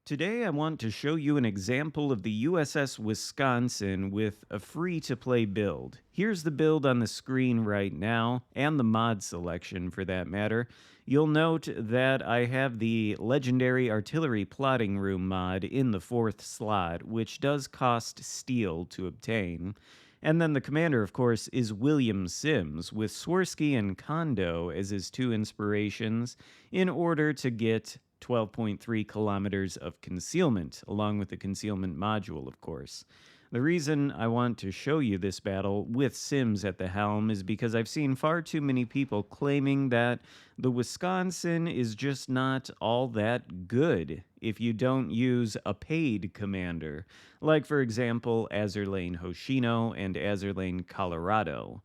Today, I want to show you an example of the USS Wisconsin with a free to play build. Here's the build on the screen right now, and the mod selection for that matter. You'll note that I have the Legendary Artillery Plotting Room mod in the fourth slot, which does cost steel to obtain. And then the commander, of course, is William Sims, with Swirsky and Kondo as his two inspirations, in order to get 12.3 kilometers of concealment, along with the concealment module, of course. The reason I want to show you this battle with Sims at the helm is because I've seen far too many people claiming that the Wisconsin is just not all that good if you don't use a paid commander, like, for example, Azerlane Hoshino and Azerlane Colorado.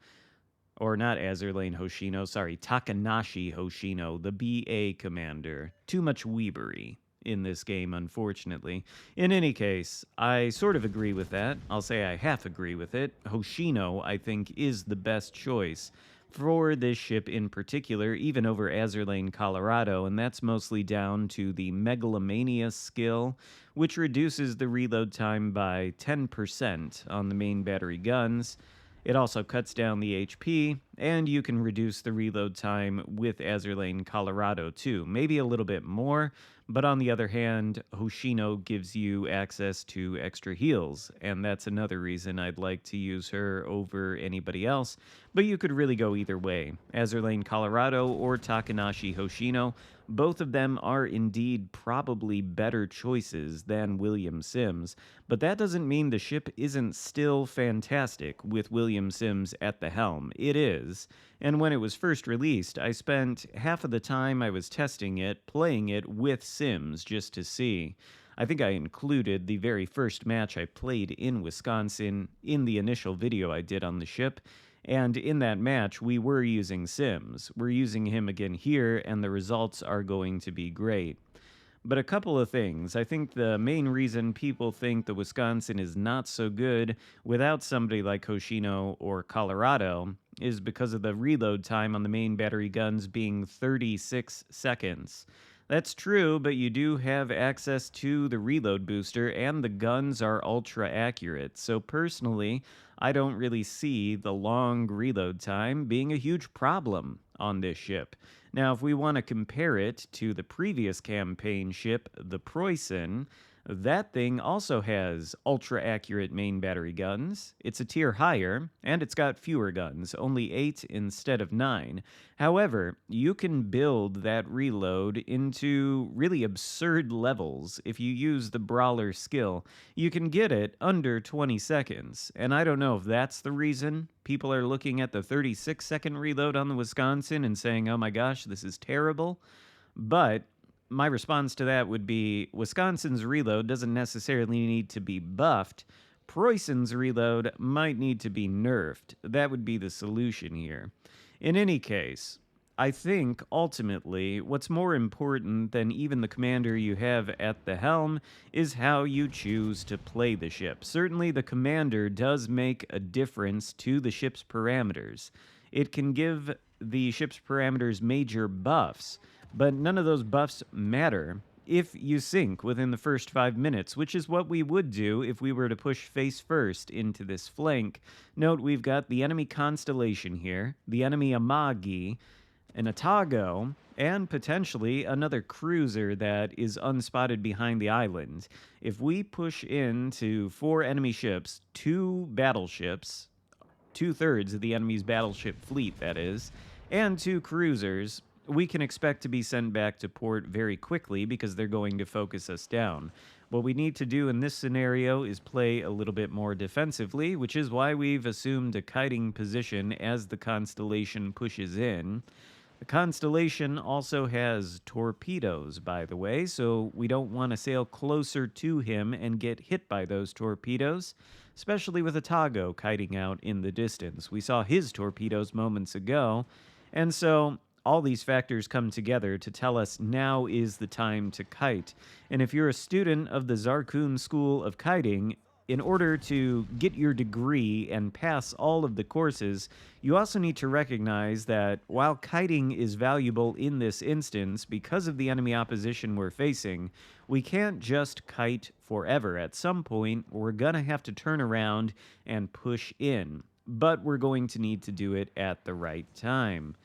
Or not Azerlane Hoshino, sorry, Takanashi Hoshino, the BA commander. Too much weebery in this game, unfortunately. In any case, I sort of agree with that. I'll say I half agree with it. Hoshino, I think, is the best choice for this ship in particular, even over Azerlane Colorado, and that's mostly down to the Megalomania skill, which reduces the reload time by 10% on the main battery guns. It also cuts down the HP, and you can reduce the reload time with Azerlane Colorado too. Maybe a little bit more, but on the other hand, Hoshino gives you access to extra heals, and that's another reason I'd like to use her over anybody else. But you could really go either way. Azerlane Colorado or Takanashi Hoshino, both of them are indeed probably better choices than William Sims, but that doesn't mean the ship isn't still fantastic with William Sims at the helm. It is, and when it was first released, I spent half of the time I was testing it, playing it with Sims just to see. I think I included the very first match I played in Wisconsin in the initial video I did on the ship, and in that match, we were using Sims. We're using him again here, and the results are going to be great. But a couple of things. I think the main reason people think the Wisconsin is not so good without somebody like Hoshino or Colorado is because of the reload time on the main battery guns being 36 seconds. That's true, but you do have access to the reload booster, and the guns are ultra accurate. So personally, I don't really see the long reload time being a huge problem on this ship. Now, if we want to compare it to the previous campaign ship, the Preussen, that thing also has ultra-accurate main battery guns. It's a tier higher, and it's got fewer guns, only 8 instead of 9. However, you can build that reload into really absurd levels if you use the Brawler skill. You can get it under 20 seconds, and I don't know if that's the reason people are looking at the 36-second reload on the Wisconsin and saying, oh my gosh, this is terrible, but my response to that would be Wisconsin's reload doesn't necessarily need to be buffed. Preussen's reload might need to be nerfed. That would be the solution here. In any case, I think ultimately what's more important than even the commander you have at the helm is how you choose to play the ship. Certainly the commander does make a difference to the ship's parameters. It can give the ship's parameters major buffs, but none of those buffs matter if you sink within the first 5 minutes, which is what we would do if we were to push face first into this flank. Note we've got the enemy Constellation here, the enemy Amagi, an Atago, and potentially another cruiser that is unspotted behind the island. If we push into 4 enemy ships, 2 battleships, 2/3 of the enemy's battleship fleet, that is, and 2 cruisers, we can expect to be sent back to port very quickly because they're going to focus us down. What we need to do in this scenario is play a little bit more defensively, which is why we've assumed a kiting position as the Constellation pushes in. The Constellation also has torpedoes, by the way, so we don't want to sail closer to him and get hit by those torpedoes, especially with Atago kiting out in the distance. We saw his torpedoes moments ago, and so all these factors come together to tell us now is the time to kite. And if you're a student of the Xarkun School of Kiting, in order to get your degree and pass all of the courses, you also need to recognize that while kiting is valuable in this instance, because of the enemy opposition we're facing, we can't just kite forever. At some point, we're going to have to turn around and push in, but we're going to need to do it at the right time.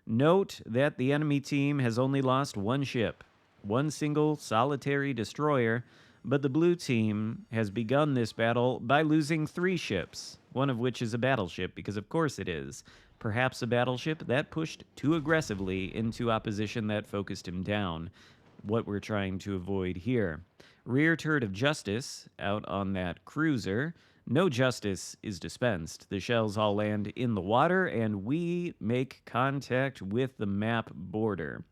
Note that the enemy team has only lost one ship, one single solitary destroyer, but the blue team has begun this battle by losing 3 ships, one of which is a battleship, because of course it is. Perhaps a battleship that pushed too aggressively into opposition that focused him down. What we're trying to avoid here. Rear turret of justice out on that cruiser. No justice is dispensed. The shells all land in the water, and we make contact with the map border.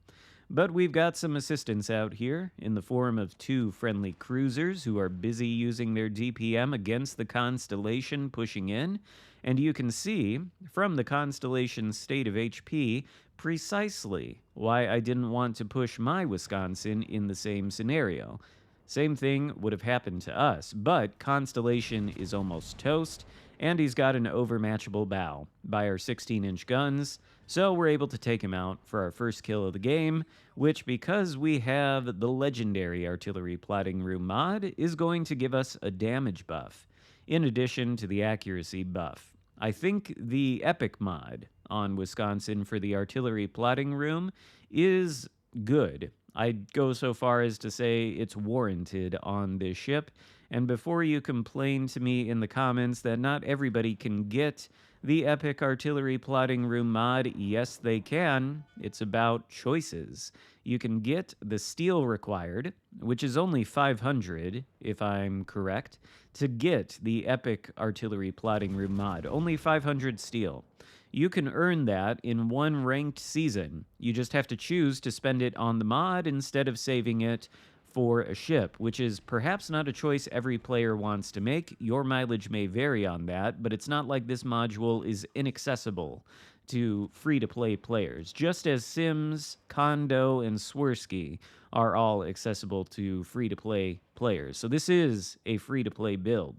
But we've got some assistance out here in the form of 2 friendly cruisers who are busy using their DPM against the Constellation pushing in. And you can see from the Constellation's state of HP precisely why I didn't want to push my Wisconsin in the same scenario. Same thing would have happened to us, but Constellation is almost toast, and he's got an overmatchable bow by our 16-inch guns, so we're able to take him out for our first kill of the game, which, because we have the legendary artillery plotting room mod, is going to give us a damage buff, in addition to the accuracy buff. I think the epic mod on Wisconsin for the artillery plotting room is good. I'd go so far as to say it's warranted on this ship. And before you complain to me in the comments that not everybody can get the epic artillery plotting room mod, yes they can. It's about choices. You can get the steel required, which is only 500, if I'm correct, to get the epic artillery plotting room mod. Only 500 steel. You can earn that in one ranked season. You just have to choose to spend it on the mod instead of saving it for a ship, which is perhaps not a choice every player wants to make. Your mileage may vary on that, but it's not like this module is inaccessible to free-to-play players, just as Sims, Kondo, and Swirsky are all accessible to free-to-play players. So this is a free-to-play build.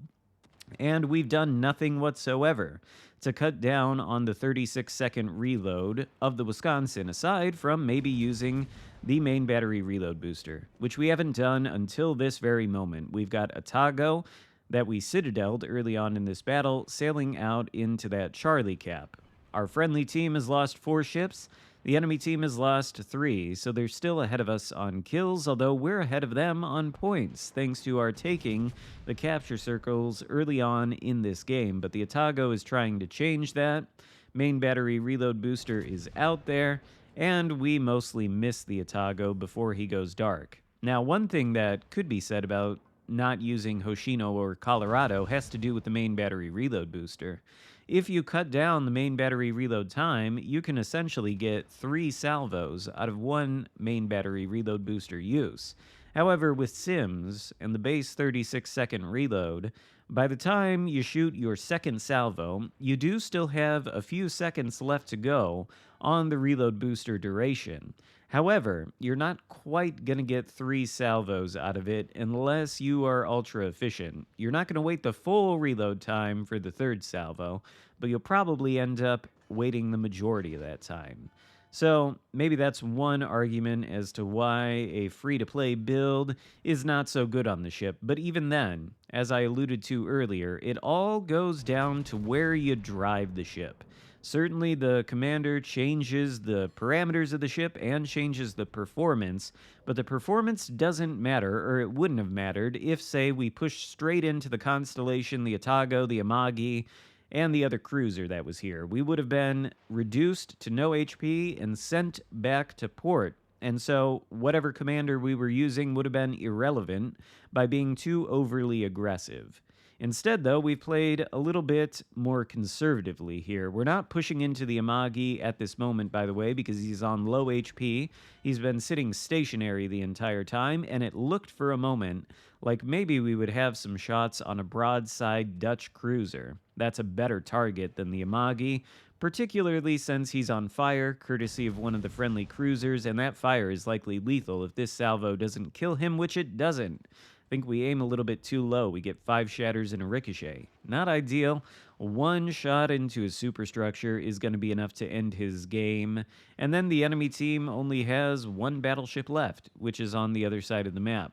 And we've done nothing whatsoever to cut down on the 36-second reload of the Wisconsin, aside from maybe using the main battery reload booster, which we haven't done until this very moment. We've got Atago that we citadeled early on in this battle, sailing out into that Charlie cap. Our friendly team has lost 4 ships. The enemy team has lost 3, so they're still ahead of us on kills, although we're ahead of them on points, thanks to our taking the capture circles early on in this game. But the Atago is trying to change that. Main battery reload booster is out there, and we mostly miss the Atago before he goes dark. Now, one thing that could be said about not using Hoshino or Colorado has to do with the main battery reload booster. If you cut down the main battery reload time, you can essentially get 3 salvos out of 1 main battery reload booster use. However, with Sims and the base 36-second reload, by the time you shoot your second salvo, you do still have a few seconds left to go on the reload booster duration. However, you're not quite going to get 3 salvos out of it unless you are ultra efficient. You're not going to wait the full reload time for the 3rd salvo, but you'll probably end up waiting the majority of that time. So maybe that's one argument as to why a free-to-play build is not so good on the ship. But even then, as I alluded to earlier, it all goes down to where you drive the ship. Certainly, the commander changes the parameters of the ship and changes the performance, but the performance doesn't matter, or it wouldn't have mattered, if, say, we pushed straight into the Constellation, the Atago, the Amagi, and the other cruiser that was here. We would have been reduced to no HP and sent back to port. And so whatever commander we were using would have been irrelevant by being too overly aggressive. Instead, though, we've played a little bit more conservatively here. We're not pushing into the Amagi at this moment, by the way, because he's on low HP. He's been sitting stationary the entire time, and it looked for a moment like maybe we would have some shots on a broadside Dutch cruiser. That's a better target than the Amagi, particularly since he's on fire, courtesy of one of the friendly cruisers, and that fire is likely lethal if this salvo doesn't kill him, which it doesn't. Think we aim a little bit too low. We get 5 shatters and a ricochet. Not ideal. One shot into his superstructure is going to be enough to end his game. And then the enemy team only has 1 battleship left, which is on the other side of the map.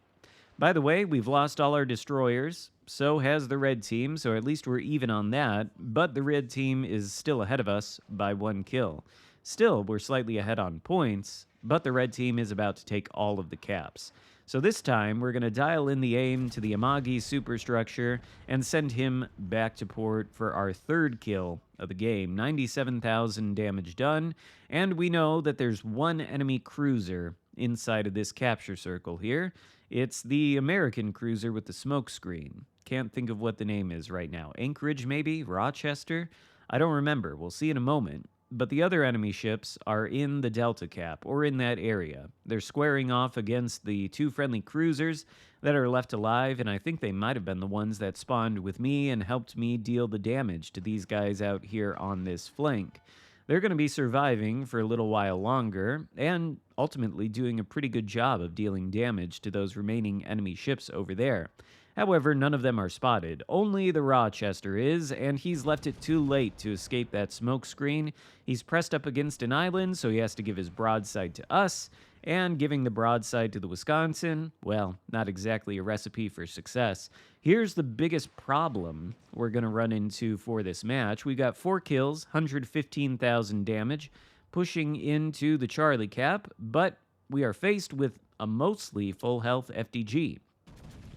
By the way, we've lost all our destroyers. So has the red team, so at least we're even on that. But the red team is still ahead of us by 1 kill. Still, we're slightly ahead on points, but the red team is about to take all of the caps. So this time, we're going to dial in the aim to the Amagi superstructure and send him back to port for our 3rd kill of the game. 97,000 damage done, and we know that there's 1 enemy cruiser inside of this capture circle here. It's the American cruiser with the smoke screen. Can't think of what the name is right now. Anchorage, maybe? Rochester? I don't remember. We'll see in a moment. But the other enemy ships are in the Delta Cap, or in that area. They're squaring off against the 2 friendly cruisers that are left alive, and I think they might have been the ones that spawned with me and helped me deal the damage to these guys out here on this flank. They're going to be surviving for a little while longer, and ultimately doing a pretty good job of dealing damage to those remaining enemy ships over there. However, none of them are spotted. Only the Rochester is, and he's left it too late to escape that smoke screen. He's pressed up against an island, so he has to give his broadside to us, and giving the broadside to the Wisconsin, well, not exactly a recipe for success. Here's the biggest problem we're going to run into for this match. We got 4 kills, 115,000 damage, pushing into the Charlie Cap, but we are faced with a mostly full health FDG.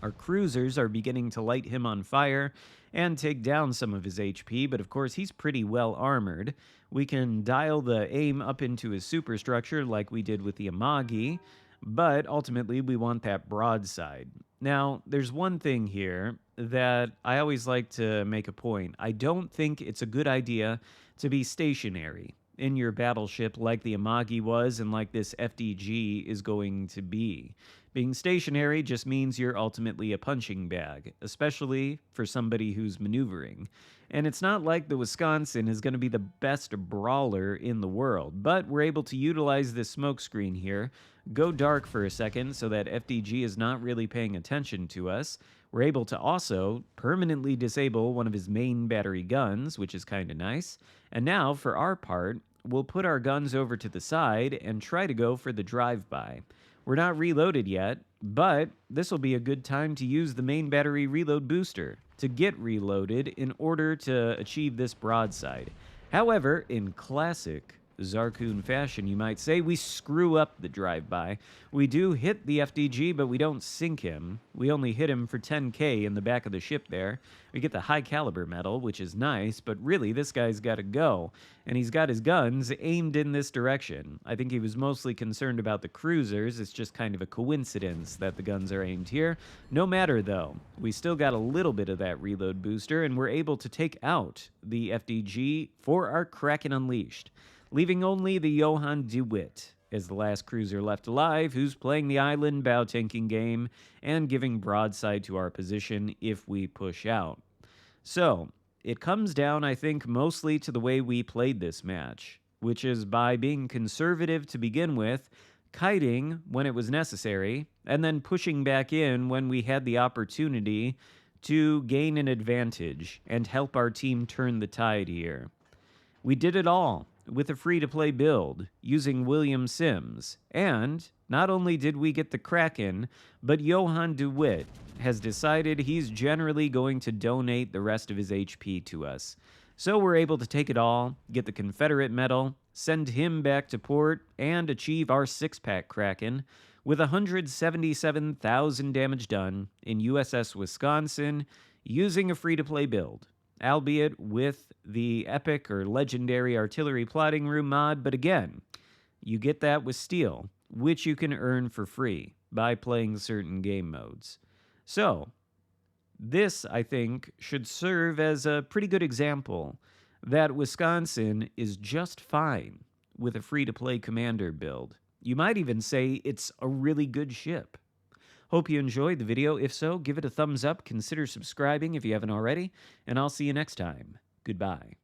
Our cruisers are beginning to light him on fire and take down some of his HP, but of course he's pretty well armored. We can dial the aim up into his superstructure like we did with the Amagi, but ultimately we want that broadside. Now, there's one thing here that I always like to make a point. I don't think it's a good idea to be stationary in your battleship like the Amagi was and like this FDG is going to be. Being stationary just means you're ultimately a punching bag, especially for somebody who's maneuvering. And it's not like the Wisconsin is going to be the best brawler in the world, but we're able to utilize this smoke screen here, go dark for a second so that FDG is not really paying attention to us. We're able to also permanently disable one of his main battery guns, which is kind of nice. And now, for our part, we'll put our guns over to the side and try to go for the drive-by. We're not reloaded yet, but this will be a good time to use the main battery reload booster to get reloaded in order to achieve this broadside. However, in classic Xarkun fashion, you might say, we screw up the drive-by. We do hit the FDG, but we don't sink him. We only hit him for 10k in the back of the ship there. We get the high caliber medal, which is nice, but really this guy's got to go. And he's got his guns aimed in this direction. I think he was mostly concerned about the cruisers. It's just kind of a coincidence that the guns are aimed here. No matter though, we still got a little bit of that reload booster, and we're able to take out the FDG for our Kraken Unleashed, leaving only the Johann de Witt as the last cruiser left alive, who's playing the island bow tanking game and giving broadside to our position if we push out. So, it comes down, I think, mostly to the way we played this match, which is by being conservative to begin with, kiting when it was necessary, and then pushing back in when we had the opportunity to gain an advantage and help our team turn the tide here. We did it all with a free-to-play build using William Sims, and not only did we get the Kraken, but Johann de Witt has decided he's generally going to donate the rest of his HP to us. So we're able to take it all, get the Confederate medal, send him back to port, and achieve our 6-pack Kraken with 177,000 damage done in USS Wisconsin using a free-to-play build, albeit with the epic or legendary artillery plotting room mod, but again, you get that with steel, which you can earn for free by playing certain game modes. So, this, I think, should serve as a pretty good example that Wisconsin is just fine with a free-to-play commander build. You might even say it's a really good ship. Hope you enjoyed the video. If so, give it a thumbs up, consider subscribing if you haven't already, and I'll see you next time. Goodbye.